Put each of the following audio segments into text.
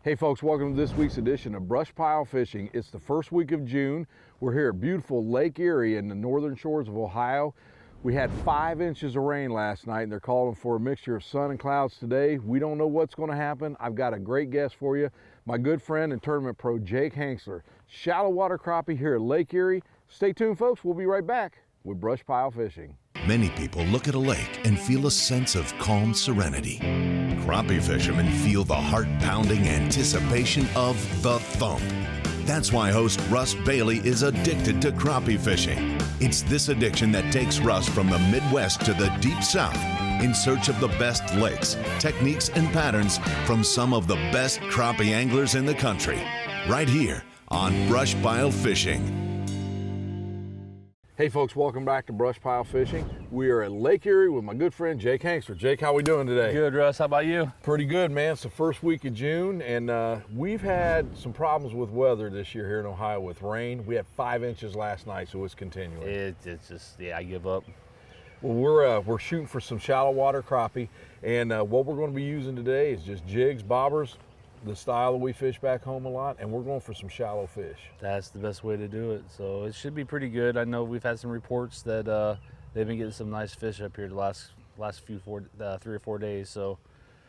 Hey folks, welcome to this week's edition of Brush Pile Fishing. It's the first week of June. We're here at beautiful Lake Erie in the northern shores of Ohio. We had 5 inches of rain last night and they're calling for a mixture of sun and clouds today. We don't know what's going to happen. I've got a great guest for you. My good friend and tournament pro Jake Hengstler. Shallow water crappie here at Lake Erie. Stay tuned folks, we'll be right back with Brush Pile Fishing. Many people look at a lake and feel a sense of calm serenity. Crappie fishermen feel the heart-pounding anticipation of the thump. That's why host Russ Bailey is addicted to crappie fishing. It's this addiction that takes Russ from the Midwest to the Deep South in search of the best lakes, techniques, and patterns from some of the best crappie anglers in the country. Right here on BrushPile Fishing. Hey folks, welcome back to Brush Pile Fishing. We are at Lake Erie with my good friend Jake Hengstler. Jake, how we doing today? Good, Russ. How about you? Pretty good, man. It's the first week of June, and we've had some problems with weather this year here in Ohio with rain. We had 5 inches last night, so it's continuing. It's just, yeah, I give up. Well, we're shooting for some shallow water crappie, and what we're going to be using today is just jigs, bobbers, the style that we fish back home a lot, and we're going for some shallow fish. That's the best way to do it. So it should be pretty good. I know we've had some reports that they've been getting some nice fish up here the last few 3 or 4 days. So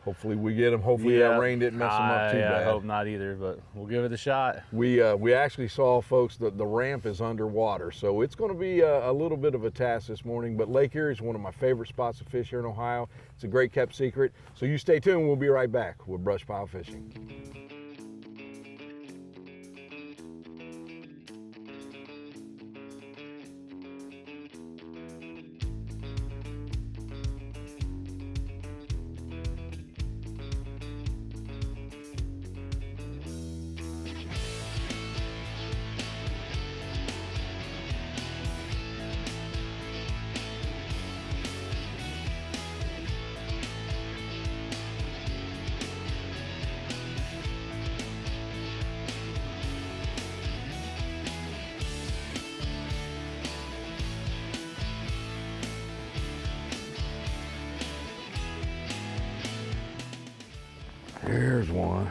hopefully we get them. Hopefully that rain didn't mess them up too bad. I hope not either, but we'll give it a shot. We actually saw, folks, that the ramp is underwater, so it's going to be a little bit of a task this morning, but Lake Erie is one of my favorite spots to fish here in Ohio. It's a great kept secret, so you stay tuned. We'll be right back with Brush Pile Fishing. There's one.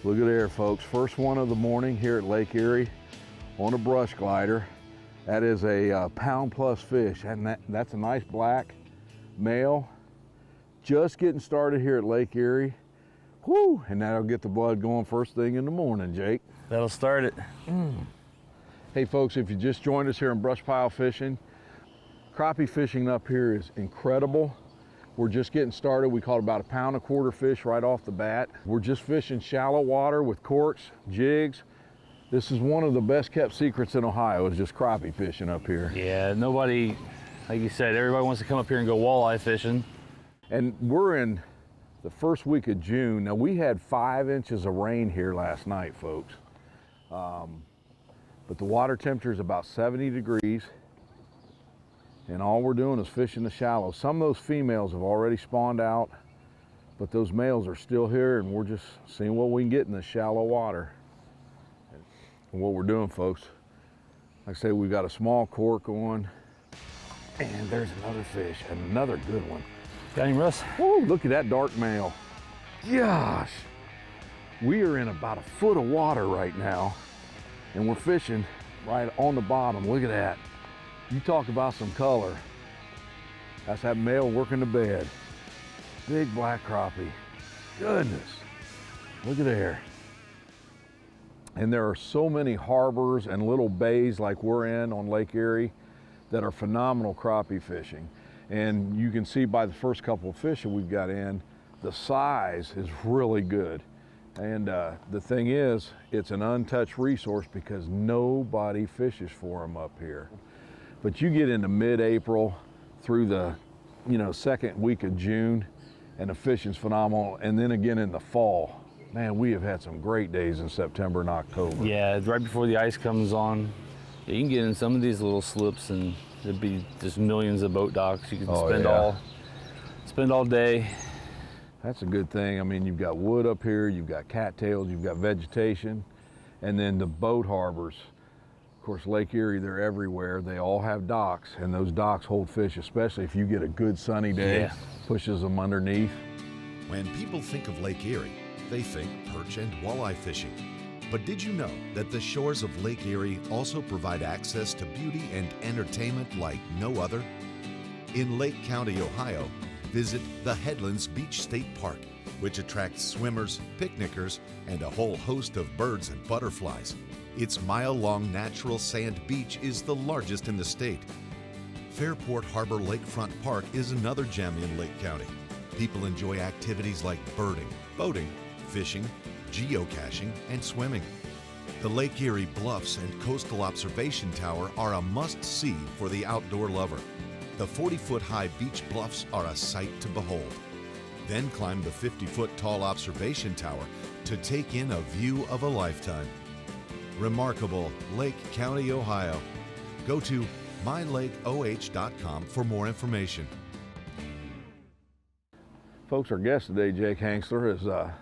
Look at there, folks. First one of the morning here at Lake Erie on a brush glider. That is a pound-plus fish, and that's a nice black male. Just getting started here at Lake Erie. Whoo! And that'll get the blood going first thing in the morning, Jake. That'll start it. Hey, folks, if you just joined us here in Brush Pile Fishing, crappie fishing up here is incredible. We're just getting started. We caught about 1.25 pound fish right off the bat. We're just fishing shallow water with corks, jigs. This is one of the best kept secrets in Ohio, is just crappie fishing up here. Yeah, nobody, like you said, everybody wants to come up here and go walleye fishing. And we're in the first week of June. Now, we had 5 inches of rain here last night, folks. But the water temperature is about 70 degrees. And all we're doing is fishing the shallow. Some of those females have already spawned out, but those males are still here, and we're just seeing what we can get in the shallow water. And what we're doing, folks, like I say, we've got a small cork on, and there's another fish, another good one. Got him, Russ? Whoa, look at that dark male. Gosh, we are in about 1 foot of water right now, and we're fishing right on the bottom. Look at that. You talk about some color. That's that male working the bed. Big black crappie. Goodness. Look at there. And there are so many harbors and little bays like we're in on Lake Erie that are phenomenal crappie fishing. And you can see by the first couple of fish that we've got in, the size is really good. And the thing is, it's an untouched resource because nobody fishes for them up here. But you get into mid-April through the, second week of June, and the fishing's phenomenal. And then again in the fall, man, we have had some great days in September and October. Yeah, right before the ice comes on, you can get in some of these little slips, and there'd be just millions of boat docks. You can spend all day. That's a good thing. I mean, you've got wood up here, you've got cattails, you've got vegetation, and then the boat harbors. Of course, Lake Erie, they're everywhere. They all have docks, and those docks hold fish, especially if you get a good sunny day, pushes them underneath. When people think of Lake Erie, they think perch and walleye fishing. But did you know that the shores of Lake Erie also provide access to beauty and entertainment like no other? In Lake County, Ohio, visit the Headlands Beach State Park, which attracts swimmers, picnickers, and a whole host of birds and butterflies. Its mile-long natural sand beach is the largest in the state. Fairport Harbor Lakefront Park is another gem in Lake County. People enjoy activities like birding, boating, fishing, geocaching, and swimming. The Lake Erie Bluffs and Coastal Observation Tower are a must-see for the outdoor lover. The 40-foot-high beach bluffs are a sight to behold. Then climb the 50-foot-tall observation tower to take in a view of a lifetime. Remarkable Lake County, Ohio. Go to mylakeoh.com for more information. Folks, our guest today, Jake Hengstler, is a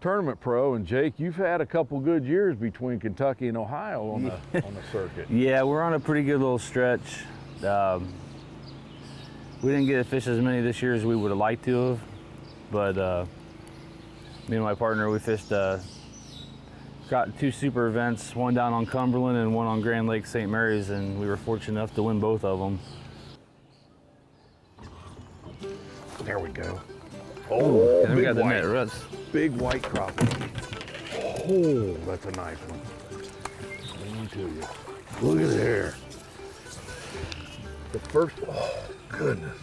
tournament pro, and Jake, you've had a couple good years between Kentucky and Ohio on the circuit. Yeah, we're on a pretty good little stretch. We didn't get to fish as many this year as we would have liked to have, but me and my partner, we fished, got 2 super events, one down on Cumberland and one on Grand Lake St. Mary's, and we were fortunate enough to win both of them. There we go. Oh, and we big got the white. net, Russ. Big white crappie. Oh, that's a nice one. Lean to you. Look at there. The first, oh goodness.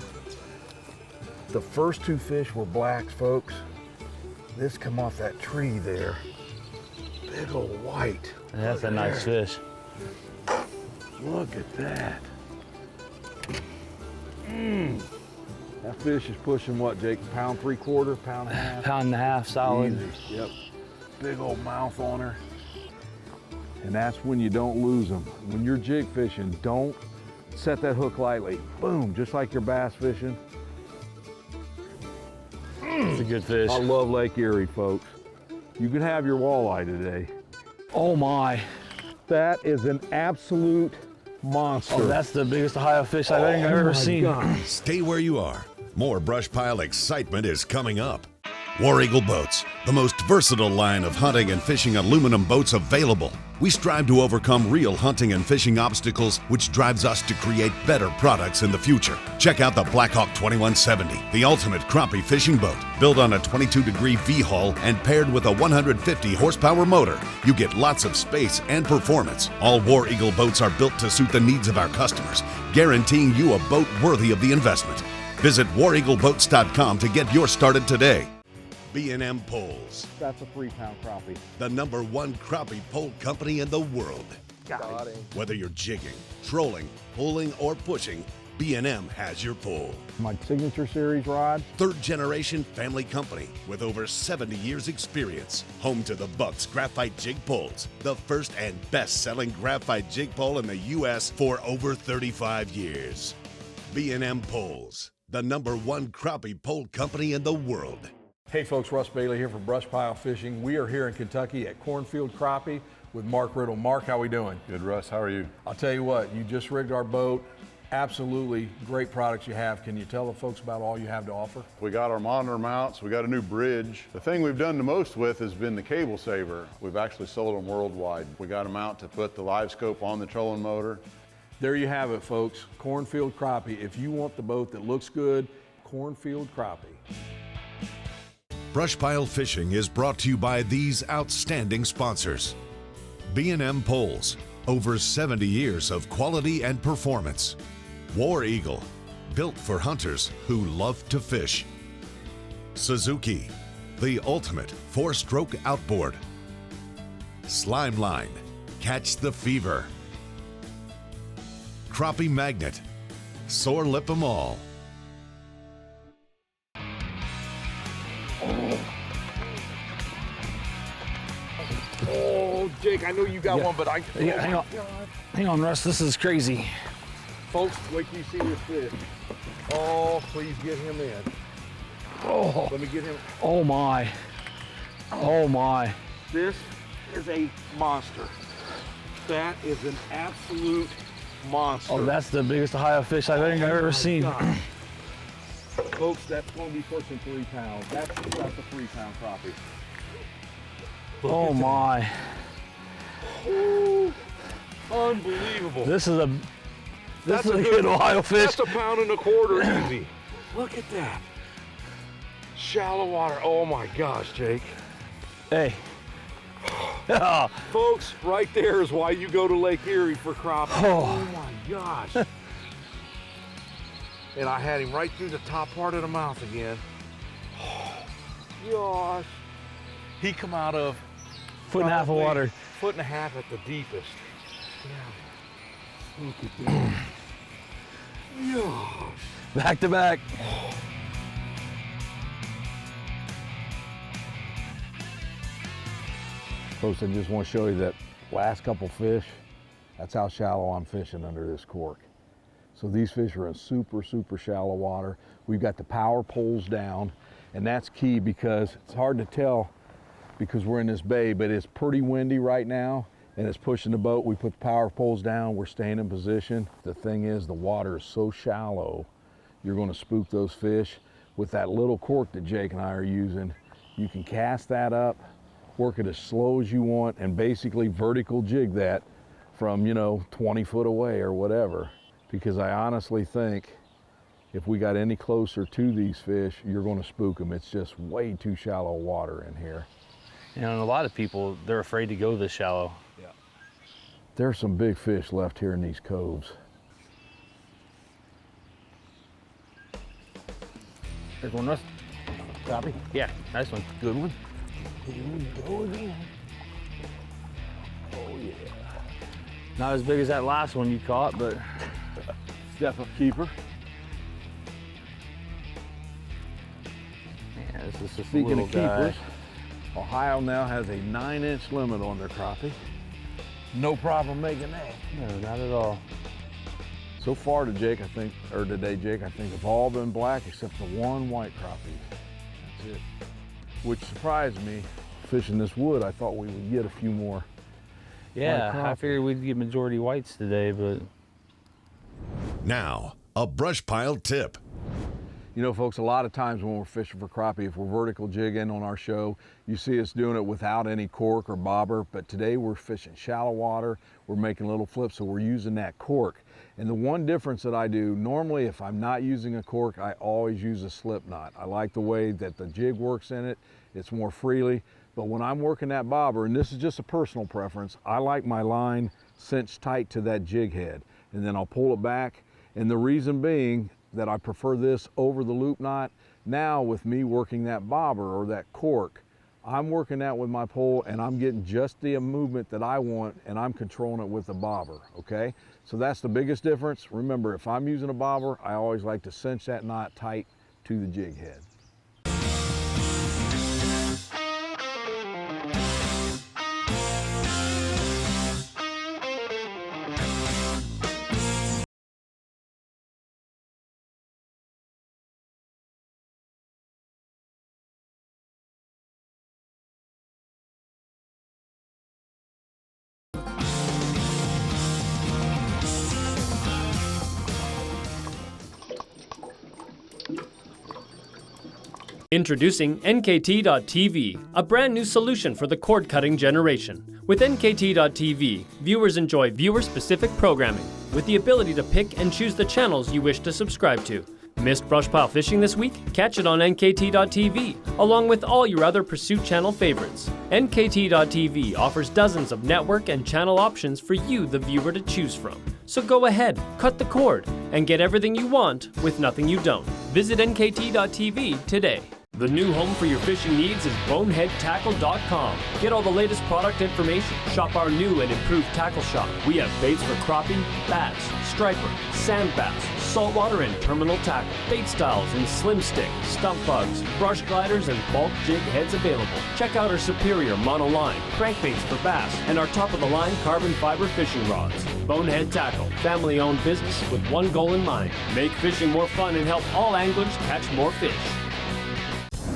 The first 2 fish were blacks, folks. This come off that tree there. Big old white. That's a nice fish. Look at that. That fish is pushing what, Jake? £1.75 pounds, £1.5 Pound and a half solid. Easy. Yep. Big old mouth on her. And that's when you don't lose them. When you're jig fishing, don't set that hook lightly. Boom, just like you're bass fishing. It's a good fish. I love Lake Erie, folks. You can have your walleye today. Oh my. That is an absolute monster. Oh, that's the biggest Ohio fish I think I've ever seen. God. Stay where you are. More brush pile excitement is coming up. War Eagle Boats, the most versatile line of hunting and fishing aluminum boats available. We strive to overcome real hunting and fishing obstacles, which drives us to create better products in the future. Check out the Blackhawk 2170, the ultimate crappie fishing boat. Built on a 22-degree V-hull and paired with a 150-horsepower motor, you get lots of space and performance. All War Eagle boats are built to suit the needs of our customers, guaranteeing you a boat worthy of the investment. Visit wareagleboats.com to get yours started today. B&M Poles, That's a 3-pound crappie. the #1 crappie pole company in the world. Got it. Whether you're jigging, trolling, pulling, or pushing, B&M has your pole. My signature series rod. 3rd-generation family company with over 70 years experience. Home to the Bucks Graphite Jig Poles, the first and best-selling graphite jig pole in the U.S. for over 35 years. B&M Poles, the #1 crappie pole company in the world. Hey folks, Russ Bailey here for BrushPile Fishing. We are here in Kentucky at Cornfield Crappie with Mark Riddle. Mark, how we doing? Good, Russ. How are you? I'll tell you what, you just rigged our boat. Absolutely great products you have. Can you tell the folks about all you have to offer? We got our monitor mounts. We got a new bridge. The thing we've done the most with has been the cable saver. We've actually sold them worldwide. We got a mount to put the live scope on the trolling motor. There you have it, folks. Cornfield Crappie. If you want the boat that looks good, Cornfield Crappie. BrushPile Fishing is brought to you by these outstanding sponsors. B&M Poles, over 70 years of quality and performance. War Eagle, built for hunters who love to fish. Suzuki, the ultimate 4-stroke outboard. Slime Line, catch the fever. Crappie Magnet, sore lip 'em all. Oh, Jake, I know you got one, but I... Yeah, hang on. Hang on, Russ, this is crazy. Folks, wait till you see this fish. Oh, please get him in. Oh, Let me get him. oh my. Oh my. This is a monster. That is an absolute monster. Oh, that's the biggest Ohio fish I think I've ever seen. God. Folks, that's going to be pushing 3 pounds. That's a 3-pound crappie. Oh my. Ooh, unbelievable. This is a That's good Ohio fish. That's 1.25 pounds easy. Look at that. Shallow water. Oh my gosh, Jake. Hey. Folks, right there is why you go to Lake Erie for crappie. Oh my gosh. And I had him right through the top part of the mouth again. Oh gosh. He come out of 1.5 feet of water. 1.5 feet at the deepest. Yeah. Look at that. Yeah. Back to back. Folks, I just want to show you that last couple fish. That's how shallow I'm fishing under this cork. So these fish are in super, super shallow water. We've got the power poles down, and that's key because it's hard to tell because we're in this bay, but it's pretty windy right now and it's pushing the boat. We put the power poles down, we're staying in position. The thing is, the water is so shallow, you're going to spook those fish. With that little cork that Jake and I are using, you can cast that up, work it as slow as you want, and basically vertical jig that from, 20 foot away or whatever. Because I honestly think if we got any closer to these fish, you're going to spook them. It's just way too shallow water in here. And a lot of people, they're afraid to go this shallow. Yeah. There's some big fish left here in these coves. There's one, Russ. Copy? Yeah, nice one. Good one. Here we go again. Oh yeah. Not as big as that last one you caught, but Definitely keeper. yeah, this is just a Speaking little of guy. keepers, Ohio now has a 9-inch limit on their crappie. No problem making that. No, not at all. So far today, Jake, I think have all been black except for one white crappie. That's it. Which surprised me. Fishing this wood, I thought we would get a few more. Yeah, crappie. I figured we'd get majority whites today, but Now, a brush pile tip. You know, folks, a lot of times when we're fishing for crappie, if we're vertical jigging on our show, you see us doing it without any cork or bobber, but today we're fishing shallow water, we're making little flips, so we're using that cork. And the one difference that I do, normally if I'm not using a cork, I always use a slip knot. I like the way that the jig works in it, it's more freely, but when I'm working that bobber, and this is just a personal preference, I like my line cinched tight to that jig head, and then I'll pull it back, and the reason being, that I prefer this over the loop knot. Now with me working that bobber or that cork, I'm working that with my pole and I'm getting just the movement that I want and I'm controlling it with the bobber, okay? So that's the biggest difference. Remember, if I'm using a bobber, I always like to cinch that knot tight to the jig head. Introducing NKT.TV, a brand new solution for the cord-cutting generation. With NKT.TV, viewers enjoy viewer-specific programming, with the ability to pick and choose the channels you wish to subscribe to. Missed brush pile fishing this week? Catch it on NKT.TV, along with all your other Pursuit Channel favorites. NKT.TV offers dozens of network and channel options for you, the viewer, to choose from. So go ahead, cut the cord, and get everything you want with nothing you don't. Visit NKT.TV today. The new home for your fishing needs is BoneheadTackle.com. Get all the latest product information. Shop our new and improved tackle shop. We have baits for crappie, bass, striper, sand bass, saltwater and terminal tackle, bait styles in slim stick, stump bugs, brush gliders, and bulk jig heads available. Check out our superior monoline, crankbaits for bass, and our top-of-the-line carbon fiber fishing rods. Bonehead Tackle, family-owned business with one goal in mind: make fishing more fun and help all anglers catch more fish.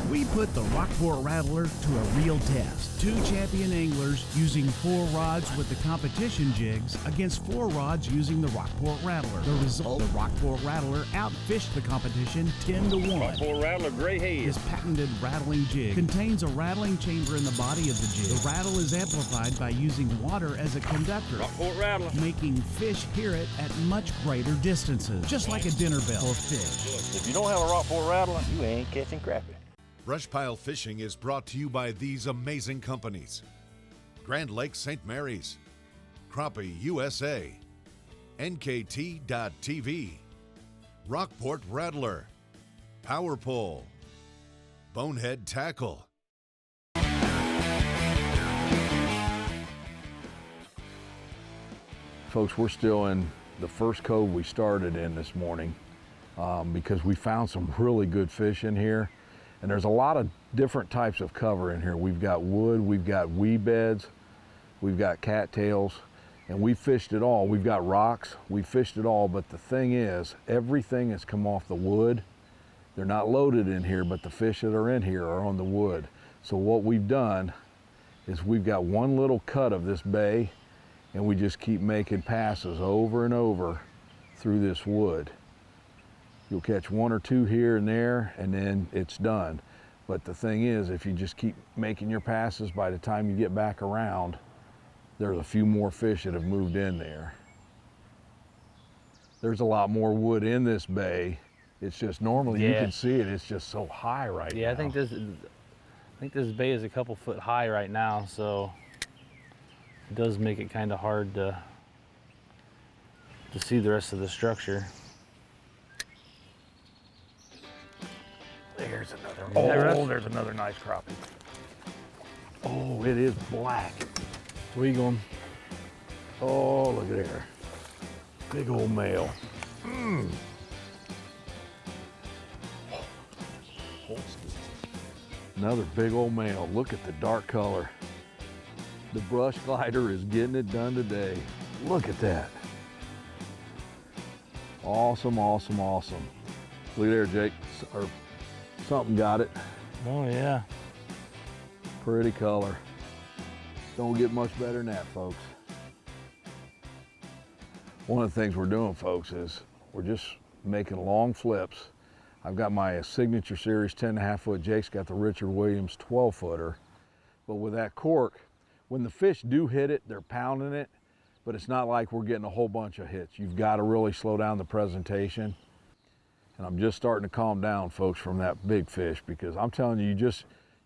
We put put the Rockport Rattler to a real test. 2 champion anglers using 4 rods with the competition jigs against 4 rods using the Rockport Rattler. The result, the Rockport Rattler outfished the competition 10-1. Rockport Rattler, great head. This patented rattling jig contains a rattling chamber in the body of the jig. The rattle is amplified by using water as a conductor, Rockport Rattler, making fish hear it at much greater distances, just like a dinner bell for fish. if you don't have a Rockport Rattler, you ain't catching crappie. BrushPile Fishing is brought to you by these amazing companies: Grand Lake St. Mary's, Crappie USA, NKT.TV, Rockport Rattler, Power Pole, Bonehead Tackle. Folks, we're still in the first cove we started in this morning because we found some really good fish in here. And there's a lot of different types of cover in here. We've got wood, we've got weed beds, we've got cattails, and we fished it all. We've got rocks, we fished it all, but the thing is, everything has come off the wood. They're not loaded in here, but the fish that are in here are on the wood. So what we've done is we've got one little cut of this bay, and we just keep making passes over and over through this wood. You'll catch 1 or 2 here and there, and then it's done. But the thing is, if you just keep making your passes, by the time you get back around, there's a few more fish that have moved in there. There's a lot more wood in this bay. It's just normally you can see it. It's just so high right now. Yeah, I think this bay is a couple foot high right now, so it does make it kind of hard to see the rest of the structure. There's another. Oh, there's another nice crappie. Oh, it is black. Where you going? Oh, look at there. Big old male. Another big old male. Look at the dark color. The brush glider is getting it done today. Look at that. Awesome, awesome, awesome. Look there, Jake. Or something got it. Oh yeah. Pretty color. Don't get much better than that, folks. One of the things we're doing, folks, is we're just making long flips. I've got my Signature Series 10.5 foot. Jake's got the Richard Williams 12 footer. But with that cork, when the fish do hit it, they're pounding it, but it's not like we're getting a whole bunch of hits. You've got to really slow down the presentation. And I'm just starting to calm down, folks, from that big fish, because I'm telling you,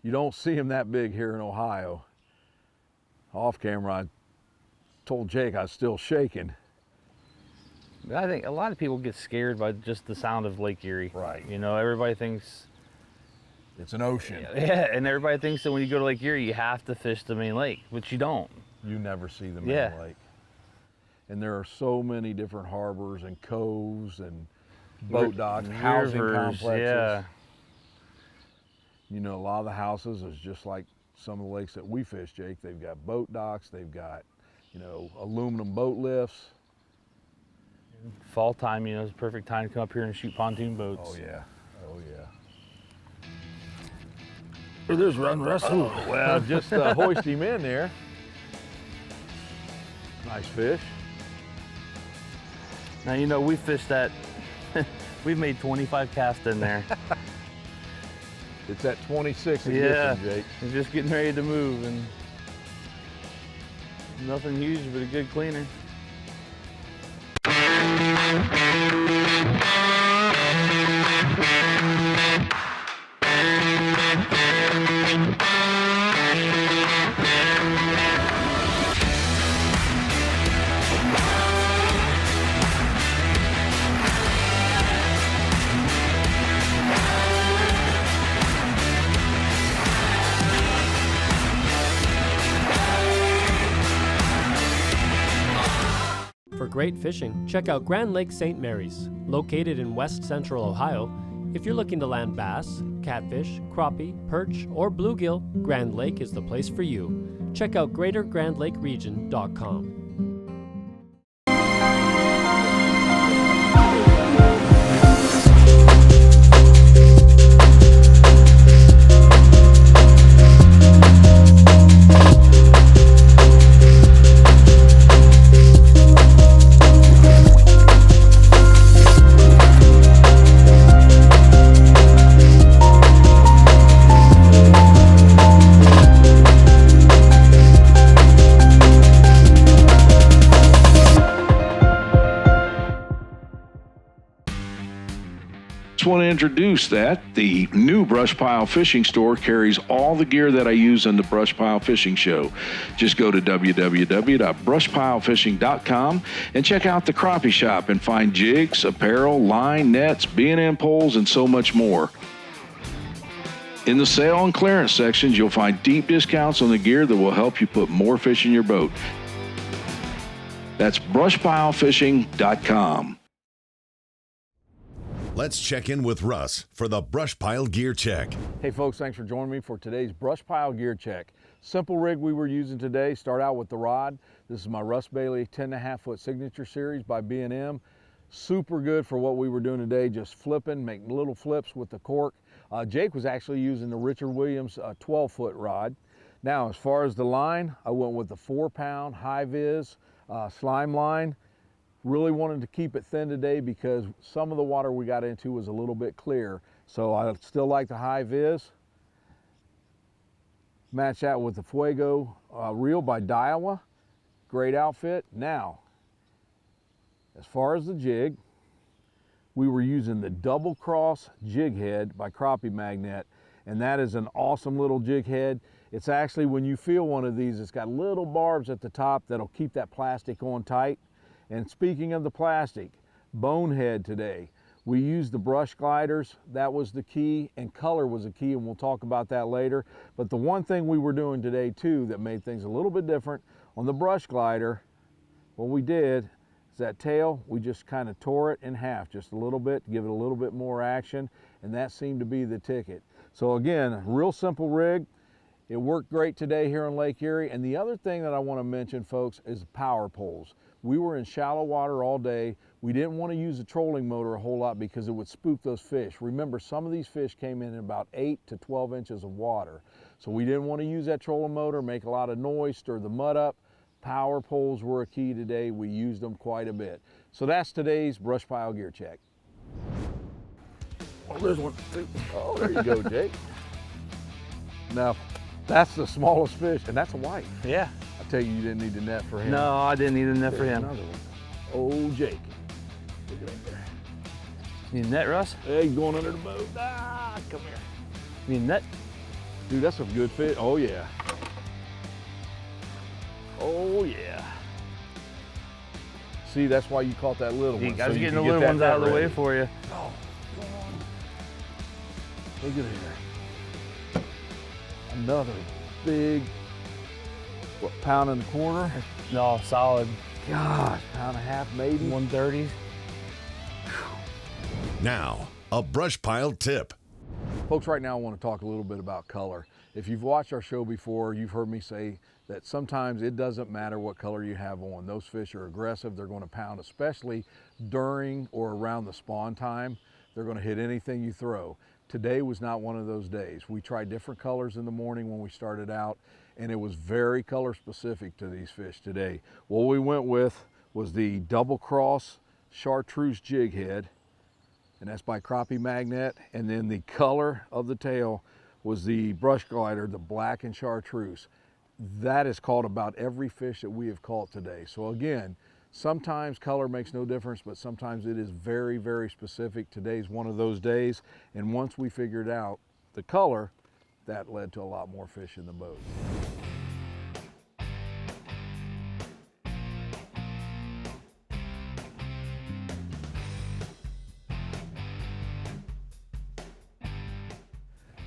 you don't see them that big here in Ohio. Off camera, I told Jake I was still shaking. I think a lot of people get scared by just the sound of Lake Erie. Right. You know, everybody thinks it's an ocean. Yeah, and everybody thinks that when you go to Lake Erie, you have to fish the main lake, which you don't. You never see the main lake. And there are so many different harbors and coves and boat docks, housing complexes. Yeah. You know, a lot of the houses is just like some of the lakes that we fish, Jake. They've got boat docks, they've got, you know, aluminum boat lifts. Fall time, you know, is the perfect time to come up here and shoot pontoon boats. Oh yeah, oh yeah. Oh, there's Russ. Oh, well, just hoist him in there. Nice fish. Now, you know, we fished that, we've made 25 casts in there. It's at 26 edition, Jake. We're just getting ready to move, and nothing huge, but a good cleaner. For great fishing, check out Grand Lake St. Mary's. Located in west central Ohio, if you're looking to land bass, catfish, crappie, perch, or bluegill, Grand Lake is the place for you. Check out greatergrandlakeregion.com. just want to introduce that the new BrushPile Fishing Store carries all the gear that I use on the BrushPile Fishing Show. Just go to www.brushpilefishing.com and check out the Crappie Shop and find jigs, apparel, line, nets, B&M poles, and so much more. In the sale and clearance sections, you'll find deep discounts on the gear that will help you put more fish in your boat. That's brushpilefishing.com. Let's check in with Russ for the BrushPile Gear Check. Hey folks, thanks for joining me for today's BrushPile Gear Check. Simple rig we were using today. Start out with the rod. This is my Russ Bailey 10.5 foot signature series by B&M. Super good for what we were doing today, just flipping, making little flips with the cork. Jake was actually using the Richard Williams 12-foot rod. Now, as far as the line, I went with the 4-pound high-vis slime line. Really wanted to keep it thin today because some of the water we got into was a little bit clear. So I still like the high-vis. Match that with the Fuego reel by Daiwa. Great outfit. Now, as far as the jig, we were using the double cross jig head by Crappie Magnet, and that is an awesome little jig head. It's actually, when you feel one of these, it's got little barbs at the top that'll keep that plastic on tight. And speaking of the plastic, bonehead today. We used the brush gliders. That was the key, and color was the key, and we'll talk about that later. But the one thing we were doing today too that made things a little bit different, on the brush glider, what we did is that tail, we just kind of tore it in half just a little bit to give it a little bit more action, and that seemed to be the ticket. So again, real simple rig. It worked great today here in Lake Erie. And the other thing that I want to mention, folks, is power poles. We were in shallow water all day. We didn't want to use the trolling motor a whole lot because it would spook those fish. Remember, some of these fish came in about 8 to 12 inches of water. So we didn't want to use that trolling motor, make a lot of noise, stir the mud up. Power poles were a key today. We used them quite a bit. So that's today's BrushPile Gear Check. Oh, there's one. Oh, there you go, Jake. Now, that's the smallest fish, and that's a white. Yeah. I tell you didn't need the net for him. No, I didn't need a net for There's him. another one. Oh, Jake. Look at that there. Need a net, Russ? Hey, he's going under the boat. Ah, come here. Need a net? Dude, that's a good fish. Oh, yeah. Oh, yeah. See, that's why you caught that little one. You guys so you getting can the get little that ones out of the net way ready. for you. Oh, come on. Look at there. Another big, what, pound and a quarter? No, solid. Gosh, pound and a half maybe. 130s. Now, a BrushPile tip. Folks, right now I want to talk a little bit about color. If you've watched our show before, you've heard me say that sometimes it doesn't matter what color you have on. Those fish are aggressive. They're going to pound, especially during or around the spawn time. They're going to hit anything you throw. Today was not one of those days. We tried different colors in the morning when we started out, and it was very color specific to these fish today. What we went with was the double cross chartreuse jig head, and that's by Crappie Magnet. And then the color of the tail was the brush glider, the black and chartreuse. That is caught about every fish that we have caught today. So again, sometimes color makes no difference, but sometimes it is very, very specific. Today's one of those days. And once we figured out the color, that led to a lot more fish in the boat.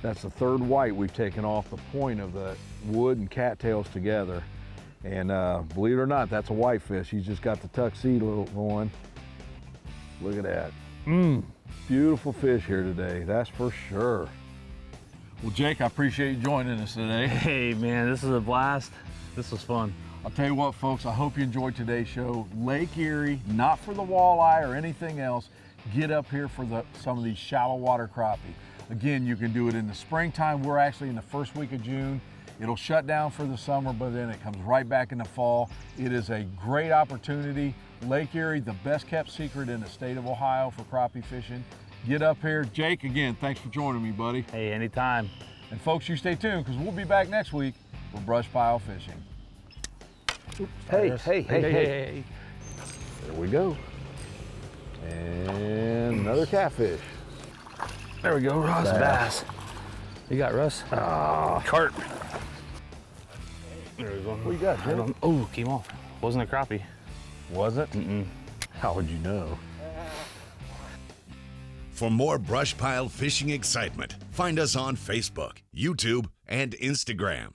That's the third white we've taken off the point of the wood and cattails together. And believe it or not, that's a whitefish. He's just got the tuxedo on. Look at that. Beautiful fish here today, that's for sure. Well, Jake, I appreciate you joining us today. Hey, man, this is a blast. This was fun. I'll tell you what, folks, I hope you enjoyed today's show. Lake Erie, not for the walleye or anything else. Get up here for some of these shallow water crappie. Again, you can do it in the springtime. We're actually in the first week of June. It'll shut down for the summer, but then it comes right back in the fall. It is a great opportunity. Lake Erie, the best kept secret in the state of Ohio for crappie fishing. Get up here. Jake, again, thanks for joining me, buddy. Hey, anytime. And folks, you stay tuned because we'll be back next week for BrushPile Fishing. Hey. There we go. And another catfish. There we go, Russ. Bass. You got Russ? Carp. There we go. What you got, Jim? Oh, came off. Wasn't a crappie. Was it? How would you know? For more brush pile fishing excitement, find us on Facebook, YouTube, and Instagram.